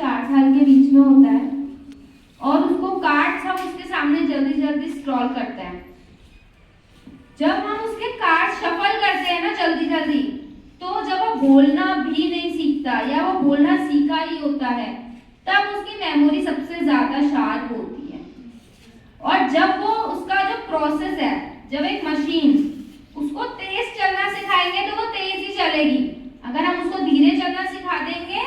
4 साल के बीच में होता है और उसको कार्ड्स हम उसके सामने जल्दी जल्दी स्क्रॉल करते हैं। जब हम उसके कार्ड शफल करते हैं ना जल्दी जल्दी, तो जब वो बोलना भी नहीं सीखता या वो बोलना सीखा ही होता है, तब उसकी मेमोरी सबसे ज्यादा शार्प होती है। और जब वो उसका जो प्रोसेस है, जब एक मशीन उसको तेज चलना सिखाएंगे तो वो तेज ही चलेगी। अगर हम उसको धीरे चलना सिखा देंगे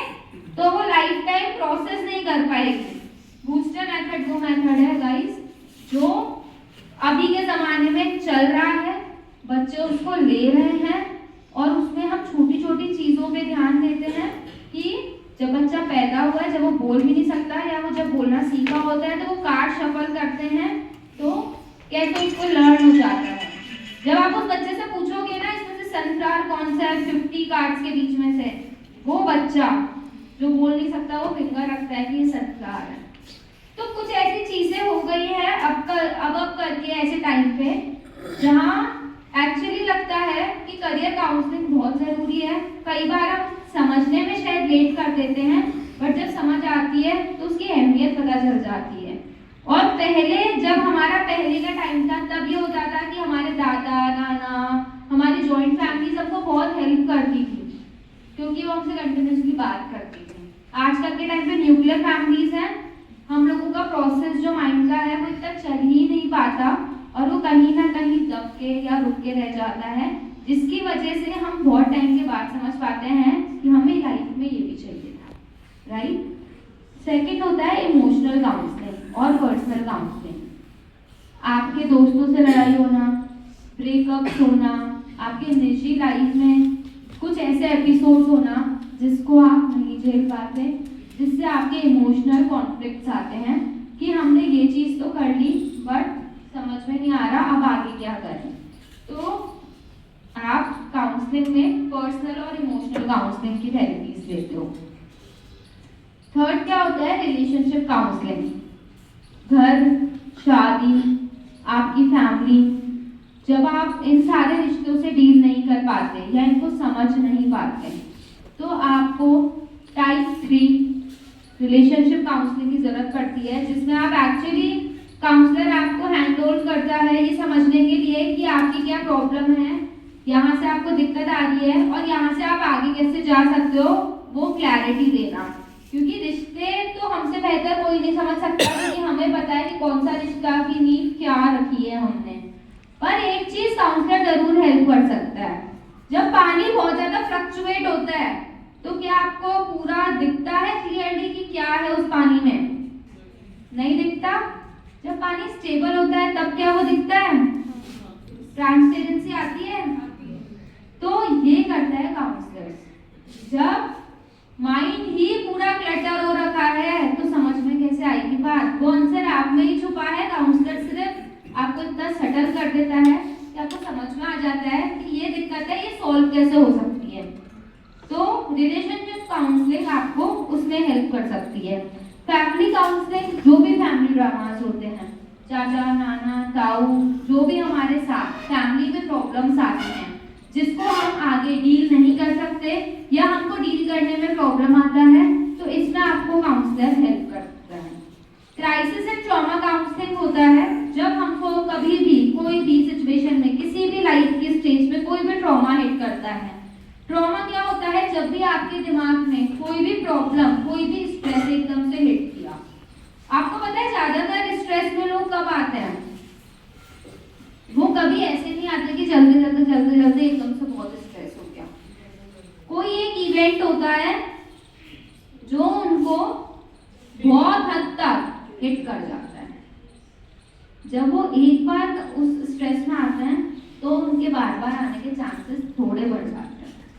तो वो लाइफ टाइम प्रोसेस नहीं कर पाएगी। बूस्टर मेथड वो मेथड है गाइस जो अभी के जमाने में चल रहा है, बच्चे उसको ले रहे हैं और उसमें हम छोटी छोटी चीजों पे ध्यान देते हैं कि जब बच्चा पैदा हुआ है, जब वो बोल भी नहीं सकता या वो जब बोलना सीखा होता है, तो वो कार्ड शफल करते हैं तो कैसे उसको लर्न हो जाता है। जब आप उस बच्चे से पूछोगे ना इसमें से सनफ्लावर कौन सा है 50 कार्ड्स के बीच में से, वो बच्चा जो बोल नहीं सकता वो फिंगर रखता है कि ये सनफ्लावर है। तो कुछ ऐसी चीजें हो गई है अब करके ऐसे टाइम पे जहाँ एक्चुअली लगता है कि करियर काउंसलिंग बहुत जरूरी है। कई बार हम समझने में शायद लेट कर देते हैं, बट जब समझ आती है तो उसकी अहमियत पता चल जाती है। और पहले जब हमारा पहले का टाइम था तब ये होता था कि हमारे दादा नाना, हमारी जॉइंट फैमिली सबको बहुत हेल्प करती थी क्योंकि वो हमसे कंटिन्यूसली बात करती थी। आजकल के टाइम पे न्यूक्लियर फैमिलीज हैं, हम लोगों का प्रोसेस जो माइंड का है वो इतना चल ही नहीं पाता और वो कहीं ना कहीं दब के या रुक के रह जाता है, जिसकी वजह से हम बहुत टाइम के बाद समझ पाते हैं कि हमें लाइफ में ये भी चाहिए था। राइट। सेकंड होता है इमोशनल काउंसलिंग और पर्सनल काउंसलिंग। आपके दोस्तों से लड़ाई होना, ब्रेकअप्स होना, आपके निजी लाइफ में कुछ ऐसे एपिसोड्स होना जिसको आप नहीं झेल पाते, जिससे आपके इमोशनल कॉन्फ्लिक्ट्स आते हैं कि हमने ये चीज़ तो कर ली बट समझ में नहीं आ रहा अब आगे क्या करें। तो आप काउंसलिंग में पर्सनल और इमोशनल काउंसलिंग की थेरेपीज लेते हो। थर्ड क्या होता है रिलेशनशिप काउंसलिंग। घर, शादी, आपकी फैमिली, जब आप इन सारे रिश्तों से डील नहीं कर पाते या इनको समझ नहीं पाते तो आपको टाइप 3 रिलेशनशिप काउंसलिंग की जरूरत पड़ती है, जिसमें आप एक्चुअली काउंसलर आपको हैंड होल्ड करता है ये समझने के लिए कि आपकी क्या प्रॉब्लम है, यहाँ से आपको दिक्कत आ रही है और यहाँ से आप आगे कैसे जा सकते हो, वो क्लैरिटी देना। क्योंकि रिश्ते तो हमसे बेहतर कोई नहीं समझ सकता क्योंकि हमें पता है कि कौन सा रिश्ता की नींव क्या रखी है हमने। पर एक चीज काउंसलर जरूर हेल्प कर सकता है। जब पानी बहुत ज्यादा फ्लक्चुएट होता है तो क्या आपको पूरा दिखता है क्लियरली कि क्या है उस पानी में? नहीं दिखता। जब पानी स्टेबल होता है तब क्या वो दिखता है? ट्रांसपेरेंसी आती है। तो ये करता है काउंसलर। जब माइंड ही पूरा क्लटर हो रखा है तो समझ में कैसे आएगी बात? वो आंसर आप में ही छुपा है। काउंसलर सिर्फ आपको इतना सटल कर देता है कि आपको समझ में आ जाता है कि ये दिक्कत है, ये सॉल्व कैसे हो सकती है। तो रिलेशनशिप काउंसलिंग आपको उसमें हेल्प कर सकती है। फैमिली काउंसलिंग, जो भी फैमिली ड्रामास होते हैं, चाचा नाना ताऊ, जो भी हमारे साथ फैमिली में प्रॉब्लम्स आती हैं जिसको हम आगे डील नहीं कर सकते या हमको डील करने में प्रॉब्लम आता है, तो इसमें आपको काउंसलर हेल्प करता है। क्राइसिस एंड ट्रॉमा काउंसलिंग होता है जब हमको कभी भी कोई भी सिचुएशन में किसी भी लाइफ के स्टेज पे कोई भी ट्रॉमा हिट करता है। ट्रॉमा क्या होता है? जब भी आपके दिमाग में कोई भी प्रॉब्लम, कोई भी स्ट्रेस एकदम से हिट किया। आपको पता है ज्यादातर स्ट्रेस में लोग कब आते हैं? वो कभी ऐसे नहीं आते कि जल्दी जल्दी एकदम से बहुत स्ट्रेस हो गया। कोई एक इवेंट होता है जो उनको बहुत हद तक हिट कर जाता है। जब वो एक बार उस स्ट्रेस में आते हैं तो उनके बार बार आने के चांसेस थोड़े बढ़ जाते हैं।